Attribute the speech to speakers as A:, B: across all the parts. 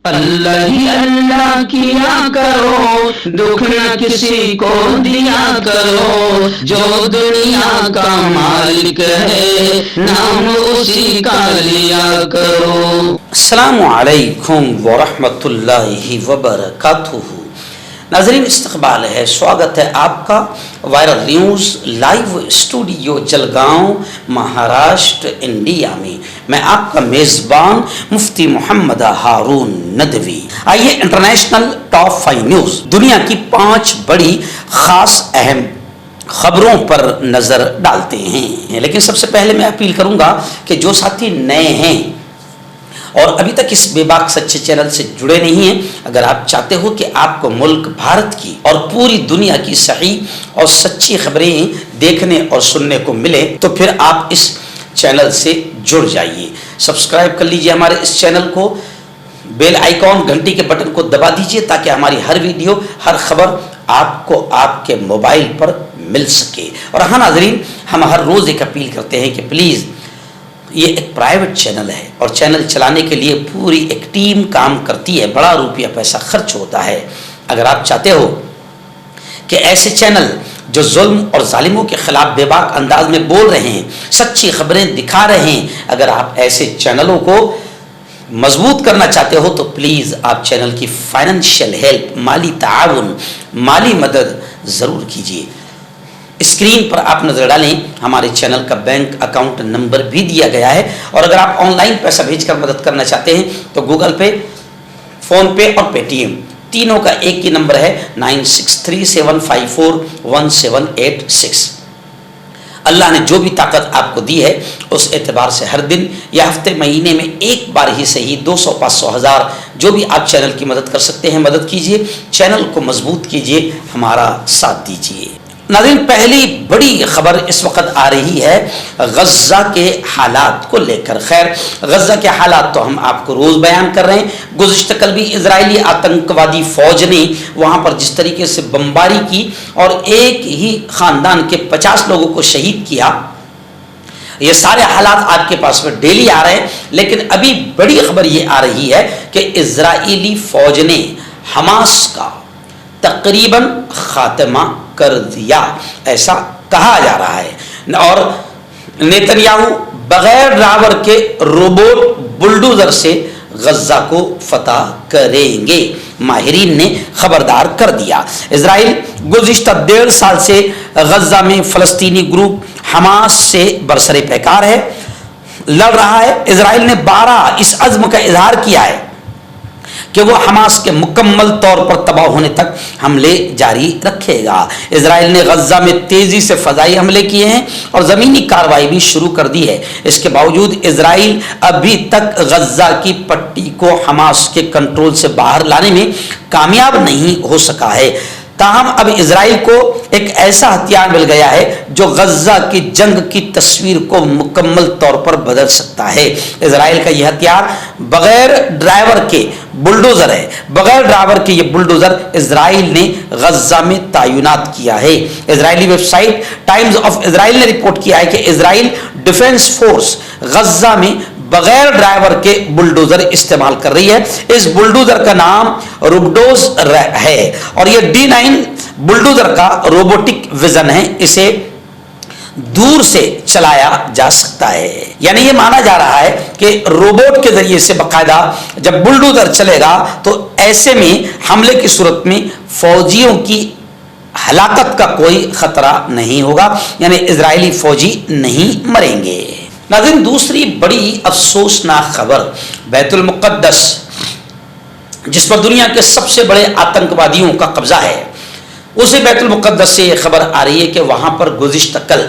A: اللہ ہی اللہ کیا کرو، دکھ نہ کسی کو دیا کرو، جو دنیا کا مالک ہے نام اسی کا لیا کرو۔
B: السلام علیکم ورحمۃ اللہ وبرکاتہ۔ ناظرین، استقبال ہے، سواگت ہے آپ کا viral news live studio Jalgaon, Maharashtra, India میں۔ میں آپ کا میزبان مفتی محمد ہارون ندوی۔ آئیے انٹرنیشنل ٹاپ 5 نیوز، دنیا کی 5 بڑی خاص اہم خبروں پر نظر ڈالتے ہیں۔ لیکن سب سے پہلے میں اپیل کروں گا کہ جو ساتھی نئے ہیں اور ابھی تک اس بے باک سچے چینل سے جڑے نہیں ہیں، اگر آپ چاہتے ہو کہ آپ کو ملک بھارت کی اور پوری دنیا کی صحیح اور سچی خبریں دیکھنے اور سننے کو ملے تو پھر آپ اس چینل سے جڑ جائیے۔ سبسکرائب کر لیجئے ہمارے اس چینل کو، بیل آئیکن گھنٹی کے بٹن کو دبا دیجئے تاکہ ہماری ہر ویڈیو، ہر خبر آپ کو آپ کے موبائل پر مل سکے۔ اور ہاں ناظرین، ہم ہر روز ایک اپیل کرتے ہیں کہ پلیز، یہ ایک پرائیویٹ چینل ہے اور چینل چلانے کے لیے پوری ایک ٹیم کام کرتی ہے، بڑا روپیہ پیسہ خرچ ہوتا ہے۔ اگر آپ چاہتے ہو کہ ایسے چینل جو ظلم اور ظالموں کے خلاف بے باک انداز میں بول رہے ہیں، سچی خبریں دکھا رہے ہیں، اگر آپ ایسے چینلوں کو مضبوط کرنا چاہتے ہو تو پلیز آپ چینل کی فائنینشیل ہیلپ، مالی تعاون، مالی مدد ضرور کیجیے۔ اسکرین پر آپ نظر ڈالیں، ہمارے چینل کا بینک اکاؤنٹ نمبر بھی دیا گیا ہے، اور اگر آپ آن لائن پیسہ بھیج کر مدد کرنا چاہتے ہیں تو گوگل پے، فون پے اور پے ٹی ایم تینوں کا ایک ہی نمبر ہے 9637541786۔ اللہ نے جو بھی طاقت آپ کو دی ہے اس اعتبار سے ہر دن یا ہفتے مہینے میں ایک بار ہی صحیح 200 500 1000 جو بھی آپ چینل کی مدد کر سکتے ہیں مدد کیجیے، چینل کو مضبوط کیجیے، ہمارا ساتھ دیجیے۔ ناظرین، پہلی بڑی خبر اس وقت آ رہی ہے غزہ کے حالات کو لے کر۔ خیر، غزہ کے حالات تو ہم آپ کو روز بیان کر رہے ہیں۔ گزشتہ کل بھی اسرائیلی آتنکوادی فوج نے وہاں پر جس طریقے سے بمباری کی اور ایک ہی خاندان کے 50 لوگوں کو شہید کیا، یہ سارے حالات آپ کے پاس میں ڈیلی آ رہے ہیں۔ لیکن ابھی بڑی خبر یہ آ رہی ہے کہ اسرائیلی فوج نے حماس کا تقریباً خاتمہ کر دیا، ایسا کہا جا رہا ہے، اور نیتنیاہو بغیر ڈرائیور کے روبوٹ بلڈوزر سے غزہ کو فتح کریں گے، ماہرین نے خبردار کر دیا۔ اسرائیل گزشتہ 1.5 سال سے غزہ میں فلسطینی گروپ حماس سے برسر پیکار ہے، لڑ رہا ہے۔ اسرائیل نے 12 اس عزم کا اظہار کیا ہے کہ وہ حماس کے مکمل طور پر تباہ ہونے تک حملے جاری رکھے گا۔ اسرائیل نے غزہ میں تیزی سے فضائی حملے کیے ہیں اور زمینی کارروائی بھی شروع کر دی ہے۔ اس کے باوجود اسرائیل ابھی تک غزہ کی پٹی کو حماس کے کنٹرول سے باہر لانے میں کامیاب نہیں ہو سکا ہے۔ تاہم اب اسرائیل کو ایک ایسا ہتھیار مل گیا ہے جو غزہ کی جنگ کی تصویر کو مکمل طور پر بدل سکتا ہے۔ اسرائیل کا یہ ہتھیار بغیر ڈرائیور کے بلڈوزر ہے۔ بغیر ڈرائیور کے یہ بلڈوزر اسرائیل نے غزہ میں تعینات کیا ہے۔ اسرائیلی web site Times of Israel نے رپورٹ کیا ہے کہ اسرائیل ڈیفنس فورس غزہ میں بغیر ڈرائیور کے بلڈوزر استعمال کر رہی ہے۔ اس بلڈوزر کا نام روبڈوز ہے اور یہ D9 بلڈوزر کا روبوٹک ویژن ہے، اسے دور سے چلایا جا سکتا ہے۔ یعنی یہ مانا جا رہا ہے کہ روبوٹ کے ذریعے سے باقاعدہ جب بلڈوزر چلے گا تو ایسے میں حملے کی صورت میں فوجیوں کی ہلاکت کا کوئی خطرہ نہیں ہوگا، یعنی اسرائیلی فوجی نہیں مریں گے۔ ناظرین، دوسری بڑی افسوسناک خبر بیت المقدس، جس پر دنیا کے سب سے بڑے آتنکوادیوں کا قبضہ ہے، اسے بیت المقدس سے یہ خبر آ رہی ہے کہ وہاں پر گزشتہ کل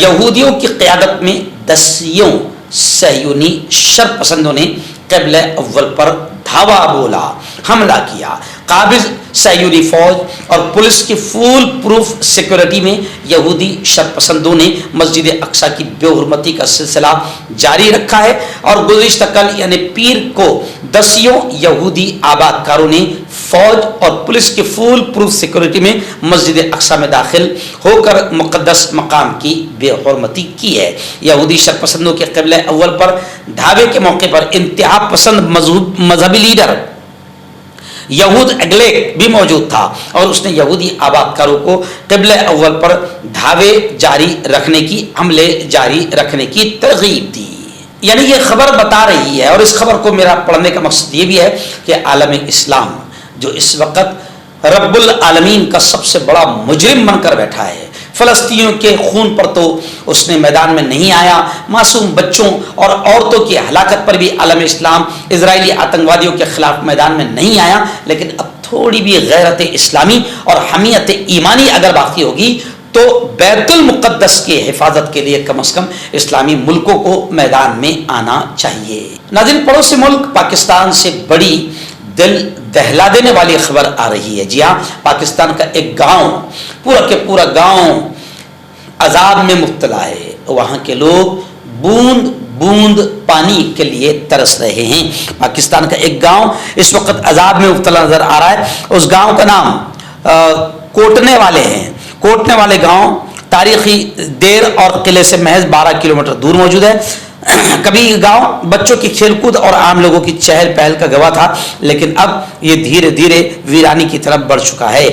B: یہودیوں کی قیادت میں 10 صہیونی شر پسندوں نے قبلہ اول پر دھاوا بولا، حملہ کیا۔ قابض صہیونی فوج اور پولیس کی فول پروف سیکورٹی میں یہودی شرپسندوں نے مسجد اقصی کی بے حرمتی کا سلسلہ جاری رکھا ہے، اور گزشتہ کل یعنی پیر کو 10 یہودی آباد کاروں نے فوج اور پولیس کی فل پروف سیکورٹی میں مسجد اقصی میں داخل ہو کر مقدس مقام کی بے حرمتی کی ہے۔ یہودی شرپسندوں کے قبلہ اول پر دھاوے کے موقع پر انتہا پسند مذہبی لیڈر یہود اگلیک بھی موجود تھا اور اس نے یہودی آباد کاروں کو قبلہ اول پر دھاوے جاری رکھنے کی عملے جاری رکھنے کی ترغیب دی۔ یعنی یہ خبر بتا رہی ہے، اور اس خبر کو میرا پڑھنے کا مقصد یہ بھی ہے کہ عالم اسلام جو اس وقت رب العالمین کا سب سے بڑا مجرم بن کر بیٹھا ہے، فلسطینیوں کے خون پر تو اس نے میدان میں نہیں آیا، معصوم بچوں اور عورتوں کی ہلاکت پر بھی عالم اسلام اسرائیلی آتنکوادیوں کے خلاف میدان میں نہیں آیا، لیکن اب تھوڑی بھی غیرت اسلامی اور حمیت ایمانی اگر باقی ہوگی تو بیت المقدس کی حفاظت کے لیے کم از کم اسلامی ملکوں کو میدان میں آنا چاہیے۔ ناظرین، پڑوسی ملک پاکستان سے بڑی دل دہلا دینے والی خبر آ رہی ہے۔ جی ہاں، پاکستان کا ایک گاؤں، پورا کے پورا گاؤں عذاب میں مبتلا ہے۔ وہاں کے لوگ بوند بوند پانی کے لیے ترس رہے ہیں۔ پاکستان کا ایک گاؤں اس وقت عذاب میں مبتلا نظر آ رہا ہے۔ اس گاؤں کا نام کوٹنے والے ہیں۔ کوٹنے والے گاؤں تاریخی دیر اور قلعے سے محض 12 کلومیٹر دور موجود ہے۔ کبھی گاؤں بچوں کی کھیل کود اور عام لوگوں کی چہل پہل کا گواہ تھا، لیکن اب یہ دھیرے دھیرے ویرانی کی طرف بڑھ چکا ہے۔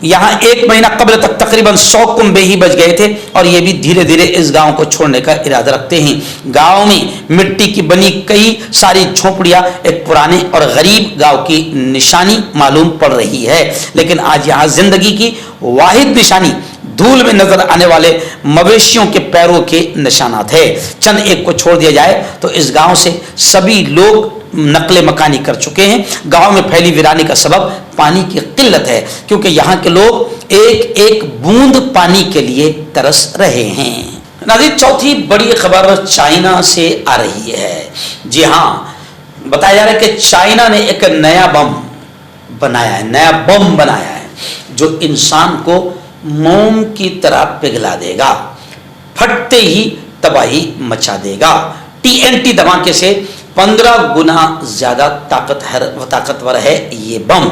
B: یہاں 1 مہینہ قبل تک تقریباً 100 کنبے ہی بچ گئے تھے، اور یہ بھی دھیرے دھیرے اس گاؤں کو چھوڑنے کا ارادہ رکھتے ہیں۔ گاؤں میں مٹی کی بنی کئی ساری جھونپڑیاں ایک پرانے اور غریب گاؤں کی نشانی معلوم پڑ رہی ہے، لیکن آج یہاں زندگی کی واحد نشانی دھول میں نظر آنے والے مویشیوں کے پیروں کے نشانات ہے۔ چند ایک کو چھوڑ دیا جائے تو اس گاؤں سے سبھی لوگ نقل مکانی کر چکے ہیں۔ گاؤں میں پھیلی ویرانی کا سبب پانی کی قلت ہے، کیونکہ یہاں کے لوگ ایک ایک بوند پانی کے لیے ترس رہے ہیں۔ ناظرین، چوتھی بڑی خبر چائنا سے آ رہی ہے۔ جی ہاں، بتایا جا رہا ہے کہ چائنا نے ایک نیا بم بنایا ہے جو انسان کو موم کی طرح پگھلا دے گا، پھٹتے ہی تباہی مچا دے گا۔ TNT دھماکے سے 15 گنا زیادہ طاقتور ہے یہ بم۔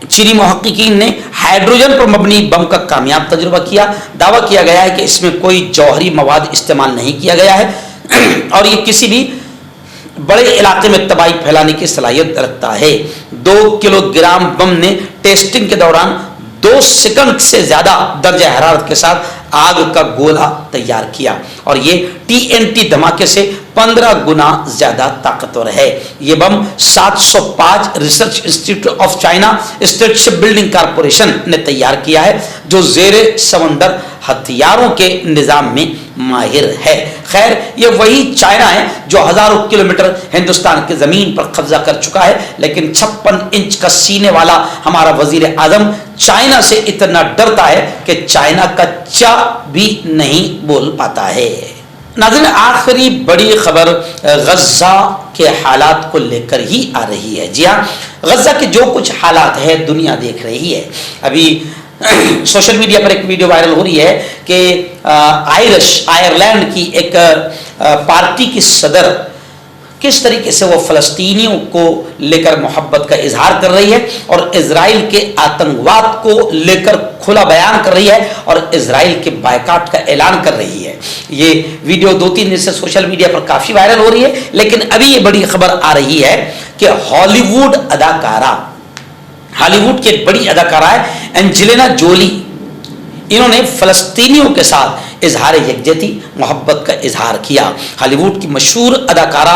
B: چینی محققین نے ہائیڈروجن پر مبنی بم کا کامیاب تجربہ کیا۔ دعویٰ کیا گیا ہے کہ اس میں کوئی جوہری مواد استعمال نہیں کیا گیا ہے اور یہ کسی بھی بڑے علاقے میں تباہی پھیلانے کی صلاحیت رکھتا ہے۔ 2 کلو گرام بم نے ٹیسٹنگ کے دوران 2 سیکنڈ سے زیادہ درجہ حرارت کے ساتھ آگ کا گولہ تیار کیا، اور یہ TNT دھماکے سے 15 گنا زیادہ طاقتور ہے۔ یہ بم 705 research institute of China state ship building corporation نے تیار کیا ہے، جو زیر سمندر ہتھیاروں کے نظام میں ماہر ہے۔ خیر، یہ وہی چائنا ہے جو ہزاروں کلومیٹر ہندوستان کی زمین پر قبضہ کر چکا ہے، لیکن 56 انچ کا سینے والا ہمارا وزیر اعظم چائنا سے اتنا ڈرتا ہے کہ چائنا کا چا بھی نہیں بول پاتا ہے۔ ناظرین، آخری بڑی خبر غزہ کے حالات کو لے کر ہی آ رہی ہے۔ جی ہاں، غزہ کے جو کچھ حالات ہے دنیا دیکھ رہی ہے۔ ابھی سوشل میڈیا پر ایک ویڈیو وائرل ہو رہی ہے کہ آئرلینڈ کی ایک پارٹی کی صدر کس طریقے سے وہ فلسطینیوں کو لے کر محبت کا اظہار کر رہی ہے اور اسرائیل کے آتنکواد کو لے کر کھلا بیان کر رہی ہے اور اسرائیل کے بائیکاٹ کا اعلان کر رہی ہے۔ یہ ویڈیو 2-3 دن سے سوشل میڈیا پر کافی وائرل ہو رہی ہے، لیکن ابھی یہ بڑی خبر آ رہی ہے کہ ہالی ووڈ کی ایک بڑی اداکارہ ہے اینجلینا جولی، انہوں نے فلسطینیوں کے ساتھ اظہار یکجہتی محبت کا اظہار کیا۔ ہالی ووڈ کی مشہور اداکارہ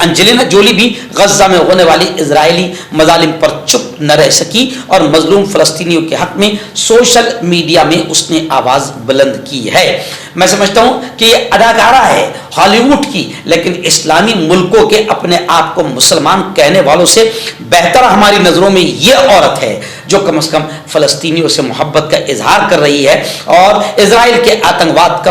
B: اینجلینا جولی بھی غزہ میں ہونے والی اسرائیلی مظالم پر چپ نہ رہ سکی اور مظلوم فلسطینیوں کے حق میں سوشل میڈیا میں اس نے آواز بلند کی ہے۔ میں سمجھتا ہوں کہ یہ اداکارہ ہے ہالی ووڈ کی، لیکن اسلامی ملکوں کے اپنے آپ کو مسلمان کہنے والوں سے بہتر ہماری نظروں میں یہ عورت ہے جو کم از کم فلسطینیوں سے محبت کا اظہار کر رہی ہے اور اسرائیل کے آتنکواد کا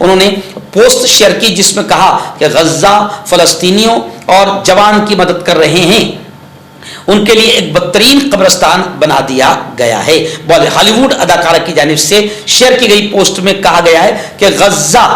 B: انہوں نے پوسٹ شیئر کی جس میں کہا کہ غزہ فلسطینیوں اور جوان کی مدد کر رہے ہیں، ان کے لیے ایک بدترین قبرستان بنا دیا گیا ہے۔ ہالی ووڈ اداکارہ کی جانب سے شیئر کی گئی پوسٹ میں کہا گیا ہے کہ غزہ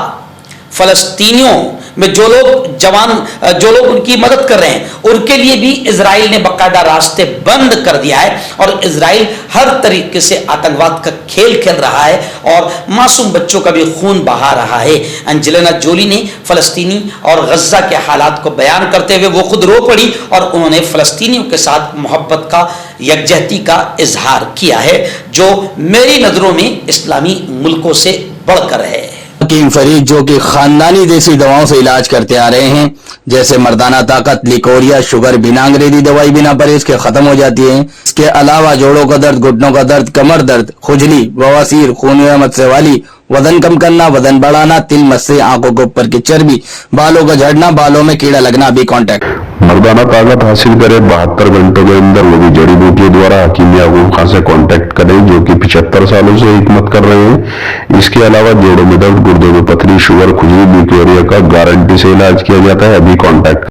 B: فلسطینیوں میں جو لوگ ان کی مدد کر رہے ہیں ان کے لیے بھی اسرائیل نے باقاعدہ راستے بند کر دیا ہے، اور اسرائیل ہر طریقے سے آتنکواد کا کھیل کھیل رہا ہے اور معصوم بچوں کا بھی خون بہا رہا ہے۔ انجلینا جولی نے فلسطینی اور غزہ کے حالات کو بیان کرتے ہوئے وہ خود رو پڑی اور انہوں نے فلسطینیوں کے ساتھ محبت کا، یکجہتی کا اظہار کیا ہے، جو میری نظروں میں اسلامی ملکوں سے بڑھ کر ہے۔
C: حکیم فرید جو کہ خاندانی دیسی دواؤں سے علاج کرتے آ رہے ہیں، جیسے مردانہ طاقت، لیکوریا، شوگر، بنا انگریزی دوائی بنا پرہیز کے ختم ہو جاتی ہیں۔ اس کے علاوہ جوڑوں کا درد، گھٹنوں کا درد، کمر درد، کھجلی، بواسیر، خون مسے والی، وزن کم کرنا، وزن بڑھانا، تل مسے، آنکھوں کے اوپر کی چربی، بالوں کا جھڑنا، بالوں میں کیڑا لگنا، بھی کانٹیکٹ۔
D: مردانہ طاقت حاصل کرے 72 گھنٹوں کے اندر، وہ بھی جڑی بوٹیوں دوارا۔ حکیم یعقوب خان سے کانٹیکٹ کریں جو کہ 75 سالوں سے حکمت کر رہے ہیں۔ اس کے علاوہ جوڑوں میں درد، گردوں میں پتھری، شوگر، کھجلی، لیکوریا کا گارنٹی سے علاج کیا جاتا ہے۔ ابھی کانٹیکٹ